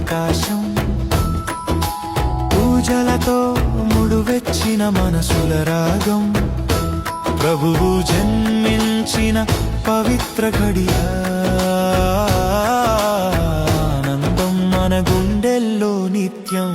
అవకాశం పూజలతో ముడువెచ్చిన మనసుల రాగం ప్రభువు జన్మించిన పవిత్ర ఘడియ ఆనందం మన గుండెల్లో నిత్యం